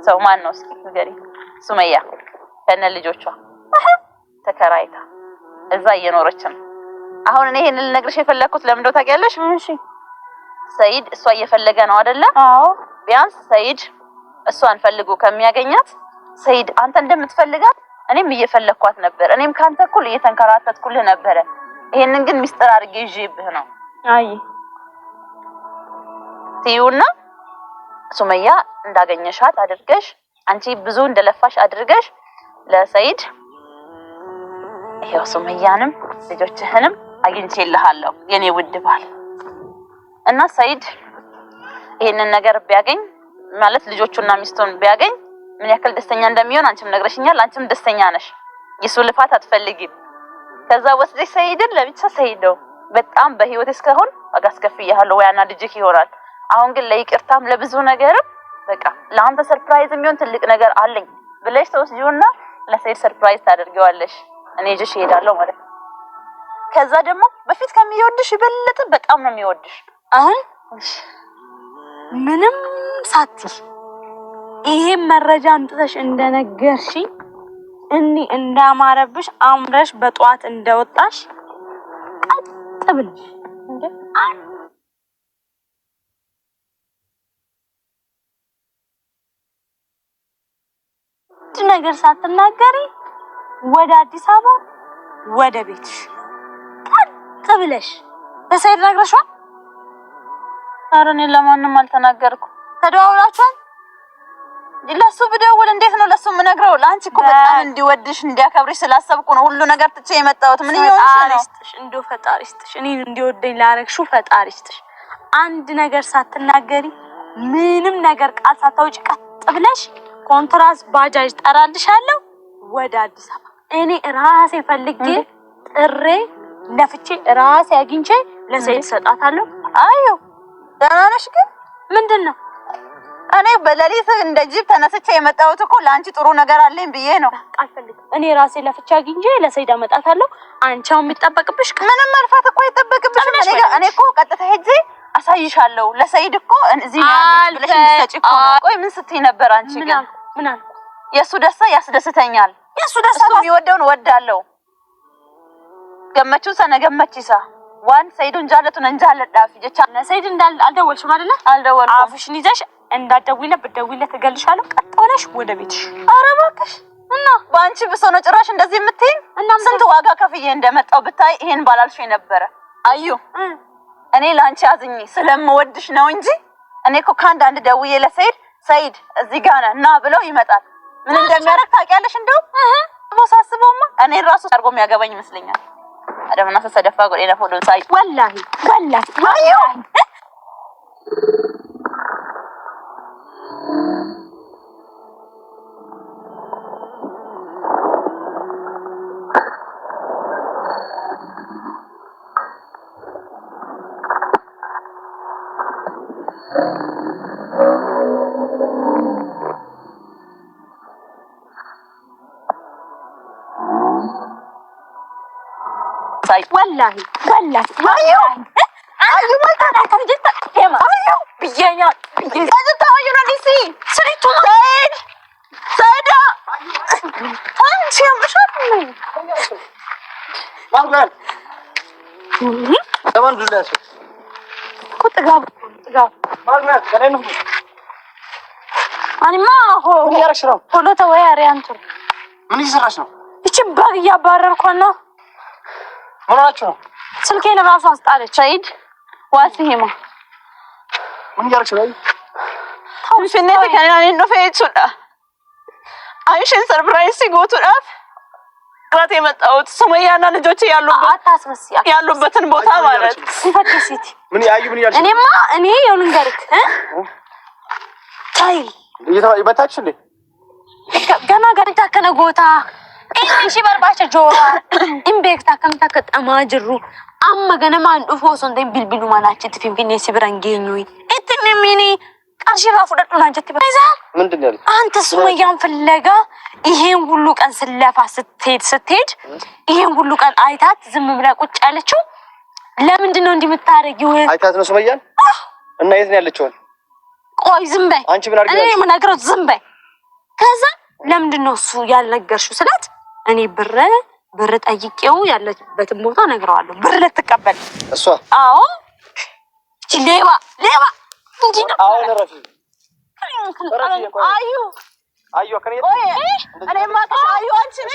ሰው ማን ነው እስኪ ንገሪ ሱመያ ከነ ልጆቿ ተከራይታ እዛ እየኖረች ነው አሁን እኔ ይሄን ልነግርሽ የፈለኩት ለምን እንደው ታውቂያለሽ እሺ ሰይድ እሷ እየፈለገ ነው አይደለ አዎ ቢያንስ ሰይድ እሷን ፈልጎ ከሚያገኛት ሰይድ አንተ እንደምትፈልጋት እኔም እየፈለኳት ነበር እኔም ካንተ እኩል እየተንከራተትኩልህ ነበር ይሄንን ግን ሚስጥር አድርጌ ይዤብህ ነው አይ ትዩና ሱመያ እንዳገኘሻት አድርገሽ አንቺ ብዙ እንደለፋሽ አድርገሽ ለሰይድ ይሄው ሱመያንም ልጆችህንም አግኝቼልሃለሁ የኔ ውድ ባል እና ሰይድ ይሄንን ነገር ቢያገኝ ማለት ልጆቹና ሚስቱን ቢያገኝ ምን ያክል ደስተኛ እንደሚሆን አንቺም ነግረሽኛል አንቺም ደስተኛ ነሽ የሱ ልፋት አትፈልጊም ከዛ ወስደሽ ሰይድን ለብቻ ሰይደው በጣም በህይወት እስከሆን አጋስከፍያለሁ ወያና ልጅክ ይሆናል አሁን ግን ለይቅርታም ለብዙ ነገርም በቃ ለአንተ ሰርፕራይዝ የሚሆን ትልቅ ነገር አለኝ ብለሽ ተወስጂውና ለሰይድ ሰርፕራይዝ ታደርጊዋለሽ እኔ እጅሽ ይሄዳለሁ ማለት ከዛ ደግሞ በፊት ከሚወድሽ ይበልጥ በጣም ነው የሚወድሽ አሁን ምንም ሳቲ ይሄ መረጃ አምጥተሽ እንደነገርሽ እኒ እንዳማረብሽ አምረሽ በጧት እንደወጣሽ ቀጥ ብለሽ እንዴ ነገር ሳትናገሪ ወደ አዲስ አበባ ወደ ቤትሽ ቀጥ ብለሽ ለሰይድ ነግረሽው አረኔ ለማንም አልተናገርኩ ተደዋውላችኋል ለሱ ብደውል እንዴት ነው ለሱ ምነግረው ላንቺ እኮ በጣም እንዲወድሽ እንዲያከብርሽ ስላሰብኩ ነው ሁሉ ነገር ትቼ የመጣሁት ምን ይሆንሽ እንደው ፈጣሪስትሽ እኔ እንዲወደኝ ላረግሽው ፈጣሪስትሽ አንድ ነገር ሳትናገሪ ምንም ነገር ቃል ሳታውጪ ቀጥ ብለሽ ኮንትራስ ባጃጅ ጠራልሻለሁ ወደ አዲስ አበባ እኔ ራሴ ፈልጌ ጥሬ ለፍቼ ራሴ አግኝቼ ለሰይድ ሰጣታለሁ አዩ ደናነሽ ግን ምንድነው እኔ በለሊት እንደጂብ ተነስቼ የመጣሁት እኮ ላንቺ ጥሩ ነገር አለኝ ብዬ ነው ቃል ፈልጌ እኔ ራሴ ለፍቼ አግኝቼ ለሰይድ አመጣታለሁ አንቺው የሚጠበቅብሽ ምንም ማልፋት እኮ አይጠበቅብሽ እኔ እኮ ቀጥታ ሄጄ አሳይሻለሁ ለሰይድ እኮ እዚህ ያለሽ ብለሽ እንድትሰጪ እኮ ቆይ ምን ስትይ ነበር አንቺ ግን ምን አልኩ የሱ ደስታ ያስደስተኛል የሱ ደስታ የሚወደውን ወዳለው ገመቹ ሰነገመቺሳ ዋን ሰይዱን ጃለቱን እንጃለ ዳፊ ጀቻ ለሰይድ እንዳል አልደወልሽም አይደለ አልደወልኩም አፍሽን ይዘሽ እንዳትደውይለ ብትደውይለ ትገልሻለሁ ቀጥለሽ ወደ ቤትሽ ኧረ እባክሽ እና ባንቺ ብሶ ነው ጭራሽ እንደዚህ የምትይኝ ስንት ዋጋ ከፍዬ እንደመጣው ብታይ ይሄን ባላልሽ ነበር አዩ እኔ ላንቺ አዝኝ ስለምወድሽ ነው እንጂ እኔ እኮ ካንድ አንድ ደውዬ ለሰይድ ሰይድ እዚህ ጋር ነህና ብለው ይመጣል ምን እንደሚያደርግ ታውቂያለሽ እንደው ቦሳስበውማ እኔ ራሱ አርጎ የሚያገባኝ ይመስለኛል አደምና ተሰደፋ ጎዴና ፎዶ ሳይ ወላሂ አዩ والله አዩ አዩ ማታና ከንጀታ ከማ አዩ ቢያኛ ከንጀታ አዩ ነዲሲ ስሪቱ ሰይዳ አንቺ ምሽት ነው ማንጋል ተማን ዱላሽ ኩጥጋብ ማግናት ከነኑ አንማ ምን ያረሽ ነው ቶሎ ተወይ አሪያንቱ ምን ይሰራሽ ነው እቺ ባግ ያባረርኳት ነው ወራችሁ ስልኬን ራሱ አስጣለች ሰይድ ዋሲሂማ ምን ያርክሽ ነው ታውሽነቴ ከናኔ ነው ፈይቹዳ አይሽን ሰርፕራይዝ ሲጎቱዳፍ ራቴ መጣሁት ሱመያና ልጆቼ ያሉበትን ቦታ ማለት ሲፈክሲቲ ምን ያዩ ምን ያልሽ እኔ የውን እንገርክ ታይ ይበታች እንዴ ገና ጋርታ ከነጎታ እሺ በርባቸ ጆራ ኢምቤክታ ከምታ ከጠማጅሩ አማ ገነማ አንዱፎ ሶንደን ቢልቢሉ ማናችት ፊንፊኔ ሲብራንጌኙይ እትንሚኒ ቀርሽራ ፈደዱና አንቺ ትበዛ ምንድነው ያለው አንተ ሱመያን ፍለጋ ይሄን ሁሉ ቀን ስለፋ ስትሄድ ይሄን ሁሉ ቀን አይታት ዝም ብላ ቁጭ ያለችው ለምንድን ነው እንዲምታረጊው አይታት ነው ሱመያን እና የት ነው ያለችው ቆይ ዝም በይ አንቺ ምን አርጊያለሽ እኔ ምን አገረው ዝም በይ ከዛ ለምንድነው እሱ ያልነገርሽው ስላት እኔ ብር ጠይቄው ያለበትን ቦታ ነግረዋለሁ። ብር ልትቀበል እሷ አዎ ሌባ እንጂ ነው። አሁን ረፊ አዩ ከኔ እኔ ማቀሽ አዩ አንቺ ነሽ